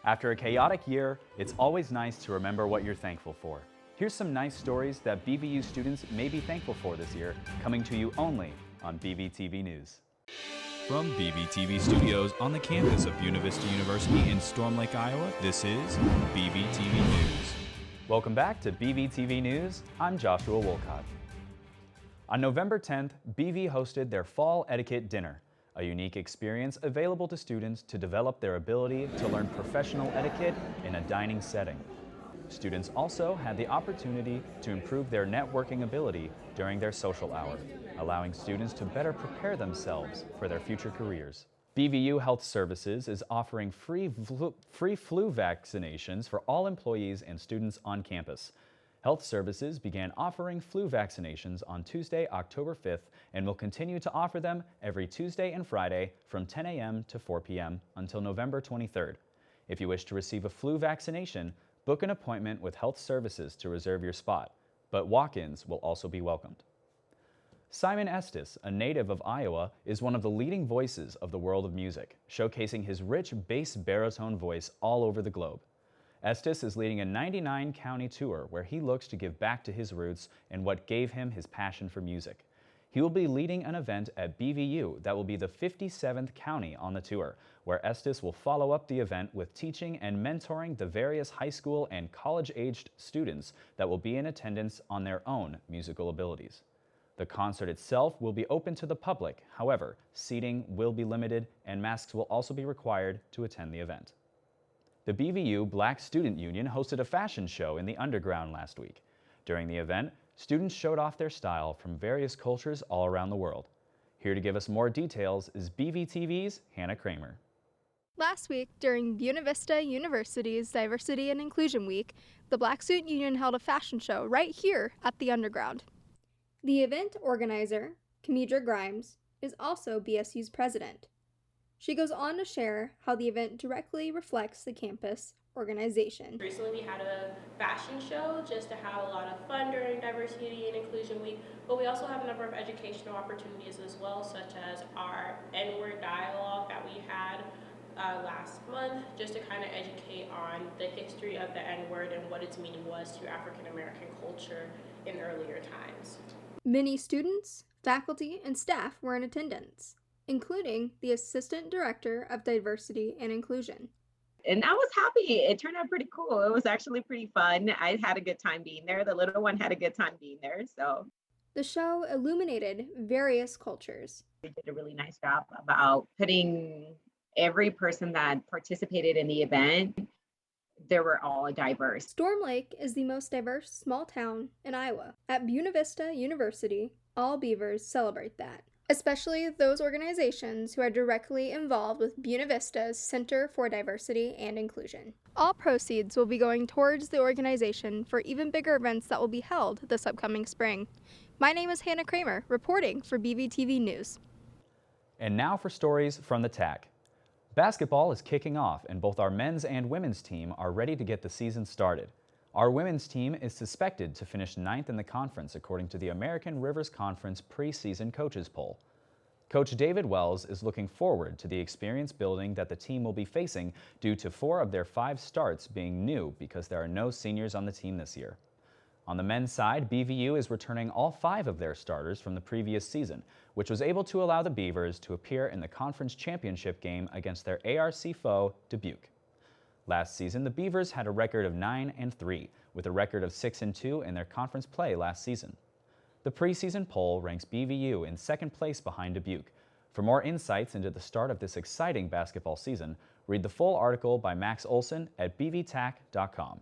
After a chaotic year, it's always nice to remember what you're thankful for. Here's some nice stories that BVU students may be thankful for this year, coming to you only on BVTV News. From BVTV Studios on the campus of Buena Vista University in Storm Lake, Iowa, this is BVTV News. Welcome back to BVTV News. I'm Joshua Wolcott. On November 10th, BV hosted their Fall Etiquette Dinner, a unique experience available to students to develop their ability to learn professional etiquette in a dining setting. Students also had the opportunity to improve their networking ability during their social hour, allowing students to better prepare themselves for their future careers. BVU Health Services is offering free flu vaccinations for all employees and students on campus. Health Services began offering flu vaccinations on Tuesday, October 5th, and will continue to offer them every Tuesday and Friday from 10 a.m. to 4 p.m. until November 23rd. If you wish to receive a flu vaccination, book an appointment with Health Services to reserve your spot, but walk-ins will also be welcomed. Simon Estes, a native of Iowa, is one of the leading voices of the world of music, showcasing his rich bass baritone voice all over the globe. Estes is leading a 99-county tour where he looks to give back to his roots and what gave him his passion for music. He will be leading an event at BVU that will be the 57th county on the tour, where Estes will follow up the event with teaching and mentoring the various high school and college-aged students that will be in attendance on their own musical abilities. The concert itself will be open to the public. However, seating will be limited and masks will also be required to attend the event. The BVU Black Student Union hosted a fashion show in the underground last week. During the event, students showed off their style from various cultures all around the world. Here to give us more details is BVTV's Hannah Kramer. Last week, during Buena Vista University's Diversity and Inclusion Week, the Black Student Union held a fashion show right here at the underground. The event organizer, Kamidra Grimes, is also BSU's president. She goes on to share how the event directly reflects the campus organization. Recently we had a fashion show just to have a lot of fun during Diversity and Inclusion Week, but we also have a number of educational opportunities as well, such as our N-word dialogue that we had last month, just to kind of educate on the history of the N-word and what its meaning was to African American culture in earlier times. Many students, faculty, and staff were in attendance, including the Assistant Director of Diversity and Inclusion. And I was happy. It turned out pretty cool. It was actually pretty fun. I had a good time being there. The little one had a good time being there. So the show illuminated various cultures. they did a really nice job about putting every person that participated in the event. They were all diverse. Storm Lake is the most diverse small town in Iowa. At Buena Vista University, all Beavers celebrate that, especially those organizations who are directly involved with Buena Vista's Center for Diversity and Inclusion. All proceeds will be going towards the organization for even bigger events that will be held this upcoming spring. My name is Hannah Kramer, reporting for BVTV News. And now for stories from the TAC. Basketball is kicking off, and both our men's and women's team are ready to get the season started. Our women's team is suspected to finish 9th in the conference according to the American Rivers Conference preseason coaches poll. Coach David Wells is looking forward to the experience building that the team will be facing due to 4 of their 5 starts being new because there are no seniors on the team this year. On the men's side, BVU is returning all 5 of their starters from the previous season, which was able to allow the Beavers to appear in the conference championship game against their ARC foe, Dubuque. Last season, the Beavers had a record of 9-3, with a record of 6-2 in their conference play last season. The preseason poll ranks BVU in 2nd place behind Dubuque. For more insights into the start of this exciting basketball season, read the full article by Max Olson at bvtac.com.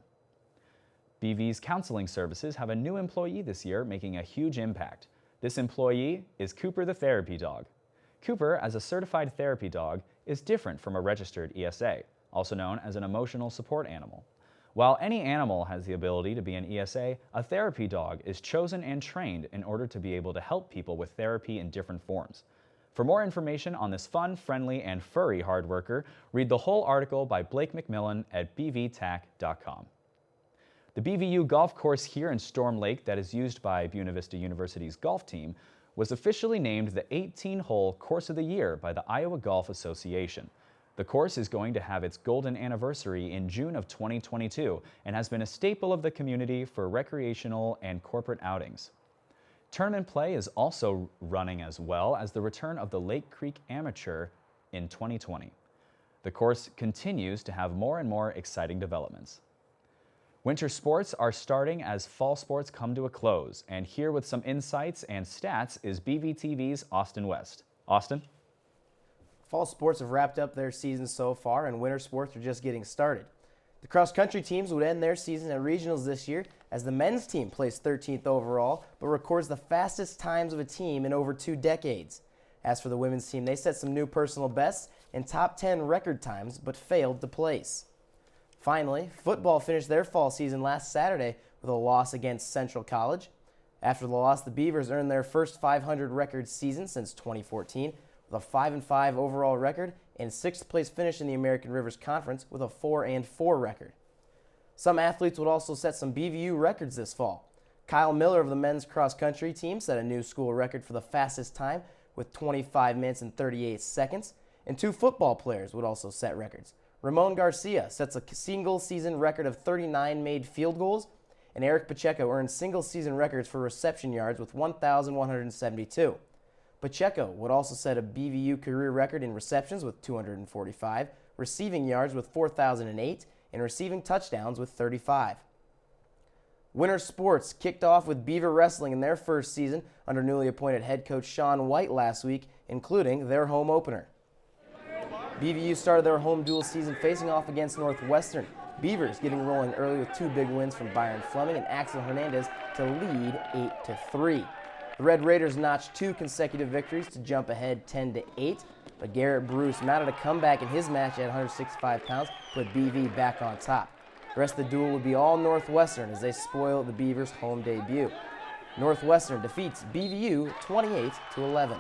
BV's counseling services have a new employee this year making a huge impact. This employee is Cooper the therapy dog. Cooper, as a certified therapy dog, is different from a registered ESA, also known as an emotional support animal. While any animal has the ability to be an ESA, a therapy dog is chosen and trained in order to be able to help people with therapy in different forms. For more information on this fun, friendly, and furry hard worker, read the whole article by Blake McMillan at bvtac.com. The BVU golf course here in Storm Lake that is used by Buena Vista University's golf team was officially named the 18-hole Course of the Year by the Iowa Golf Association. The course is going to have its golden anniversary in June of 2022 and has been a staple of the community for recreational and corporate outings. Tournament play is also running as well as the return of the Lake Creek Amateur in 2020. The course continues to have more and more exciting developments. Winter sports are starting as fall sports come to a close, and here with some insights and stats is BVTV's Austin West. Austin? Fall sports have wrapped up their season so far, and winter sports are just getting started. The cross-country teams would end their season at regionals this year as the men's team placed 13th overall, but records the fastest times of a team in over 2 decades. As for the women's team, they set some new personal bests and top 10 record times, but failed to place. Finally, football finished their fall season last Saturday with a loss against Central College. After the loss, the Beavers earned their first 500 record season since 2014 with a 5-5 overall record and 6th place finish in the American Rivers Conference with a 4-4 record. Some athletes would also set some BVU records this fall. Kyle Miller of the men's cross-country team set a new school record for the fastest time with 25 minutes and 38 seconds, and 2 football players would also set records. Ramon Garcia sets a single-season record of 39 made field goals, and Eric Pacheco earned single-season records for reception yards with 1,172. Pacheco would also set a BVU career record in receptions with 245, receiving yards with 4,008, and receiving touchdowns with 35. Winter sports kicked off with Beaver Wrestling in their first season under newly appointed head coach Sean White last week, including their home opener. BVU started their home dual season facing off against Northwestern. Beavers getting rolling early with 2 big wins from Byron Fleming and Axel Hernandez to lead 8-3. The Red Raiders notched 2 consecutive victories to jump ahead 10-8, but Garrett Bruce mounted a comeback in his match at 165 pounds, put BV back on top. The rest of the duel would be all Northwestern as they spoil the Beavers' home debut. Northwestern defeats BVU 28-11.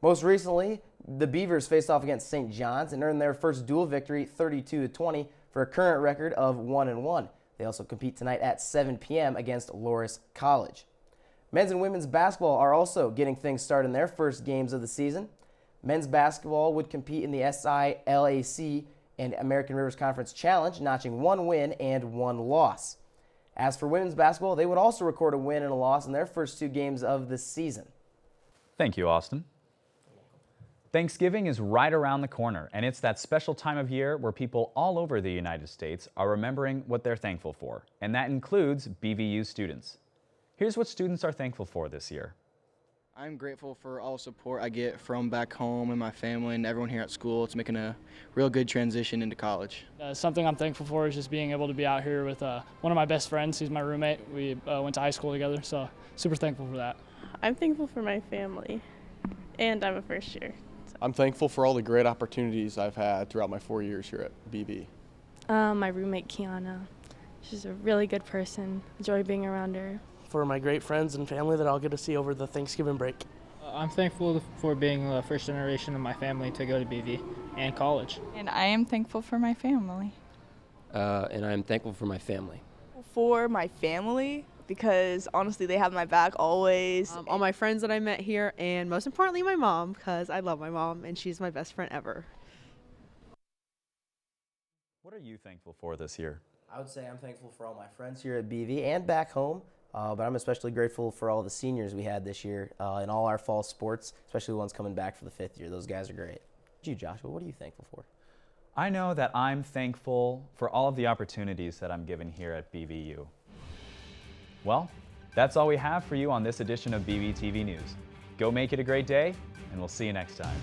Most recently, the Beavers faced off against St. John's and earned their first dual victory 32-20 for a current record of 1-1. They also compete tonight at 7 p.m. against Loras College. Men's and women's basketball are also getting things started in their first games of the season. Men's basketball would compete in the SILAC and American Rivers Conference Challenge, notching 1 win and 1 loss. As for women's basketball, they would also record a win and a loss in their first 2 games of the season. Thank you, Austin. Thanksgiving is right around the corner, and it's that special time of year where people all over the United States are remembering what they're thankful for, and that includes BVU students. Here's what students are thankful for this year. I'm grateful for all the support I get from back home and my family and everyone here at school. It's making a real good transition into college. Something I'm thankful for is just being able to be out here with one of my best friends. He's my roommate. We went to high school together, so super thankful for that. I'm thankful for my family, and I'm a first year. I'm thankful for all the great opportunities I've had throughout my 4 years here at BV. My roommate, Kiana. She's a really good person. Enjoy being around her. For my great friends and family that I'll get to see over the Thanksgiving break. I'm thankful for being the first generation of my family to go to BV and college. And I am thankful for my family. And I'm thankful for my family. For my family, because honestly they have my back always. All my friends that I met here, and most importantly my mom, because I love my mom and she's my best friend ever. What are you thankful for this year? I would say I'm thankful for all my friends here at BV and back home, but I'm especially grateful for all the seniors we had this year in all our fall sports, especially the ones coming back for the 5th year. Those guys are great. You, Joshua, what are you thankful for? I know that I'm thankful for all of the opportunities that I'm given here at BVU. Well, that's all we have for you on this edition of BVTV News. Go make it a great day, and we'll see you next time.